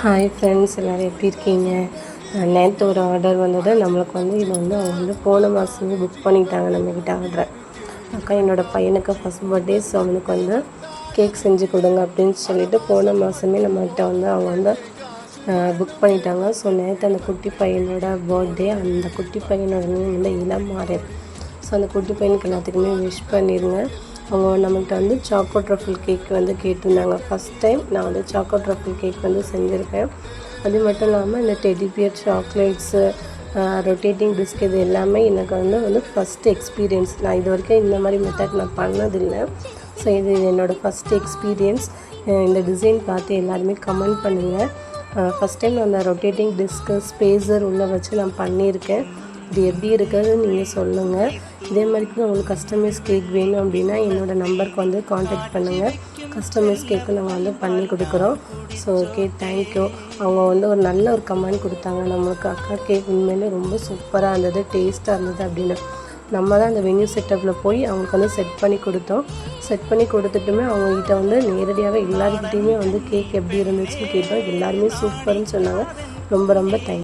Hi friends, எல்லோரும் எப்படி இருக்கீங்க? நேற்று ஒரு ஆர்டர் வந்தது. நம்மளுக்கு இது அவங்க போன மாதமே புக் பண்ணிட்டாங்க நம்மக்கிட்ட ஆர்டரை. அக்கா, என்னோடய பையனுக்கு ஃபஸ்ட் பர்த்டே, ஸோ அவனுக்கு கேக் செஞ்சு கொடுங்க அப்படின்னு சொல்லிட்டு போன மாதமே நம்மக்கிட்ட அவங்க புக் பண்ணிட்டாங்க. ஸோ நேற்று அந்த குட்டி பையனோட பர்த்டே. அந்த குட்டி பையனோட நேம் இளமாறன். ஸோ அந்த குட்டி பையனுக்கு எல்லாத்துக்குமே விஷ் பண்ணிடுங்க. அவங்க நம்மகிட்ட சாக்கோ ட்ரஃபிள் கேக் கேட்டிருந்தாங்க. ஃபஸ்ட் டைம் நான் சாக்கோ ட்ரஃபிள் கேக் செஞ்சுருக்கேன். அது மட்டும் இல்லாமல் இந்த teddy bear chocolates, rotating disk, இது எல்லாமே எனக்கு ஃபஸ்ட் எக்ஸ்பீரியன்ஸ். நான் இது வரைக்கும் இந்த மாதிரி மெத்தட் நான் பண்ணதில்லை. ஸோ இது என்னோடய ஃபஸ்ட் எக்ஸ்பீரியன்ஸ். இந்த டிசைன் பார்த்து எல்லாருமே கமெண்ட் பண்ணுங்கள். ஃபஸ்ட் டைம் அந்த ரொட்டேட்டிங் டிஸ்க்கு ஸ்பேஸர் உள்ளே வச்சு நான் பண்ணியிருக்கேன். இது எப்படி இருக்குதுன்னு நீங்கள் சொல்லுங்கள். இதே மாதிரிக்கு உங்களுக்கு கஸ்டமைஸ் கேக் வேணும் அப்படின்னா என்னோடய நம்பருக்கு காண்டாக்ட் பண்ணுங்கள். கஸ்டமைஸ் கேக்கு நாங்கள் பண்ணி கொடுக்குறோம். So okay, thank you. அவங்க ஒரு நல்ல ஒரு கமெண்ட் கொடுத்தாங்க நம்மளுக்கு. அக்கா, கேக் உண்மையிலே ரொம்ப சூப்பராக இருந்தது, டேஸ்ட்டாக இருந்தது அப்படின்னு. நம்ம தான் அந்த வென்யூ செட்டப்பில் போய் அவங்களுக்கு செட் பண்ணி கொடுத்தோம். செட் பண்ணி கொடுத்துட்டுமே அவங்ககிட்ட நேரடியாகவே எல்லாருக்கிட்டேயுமே கேக் எப்படி இருந்துச்சுன்னு கேட்டோம். எல்லாருமே சூப்பர்னு சொன்னாங்க. ரொம்ப ரொம்ப தேங்க்யூ.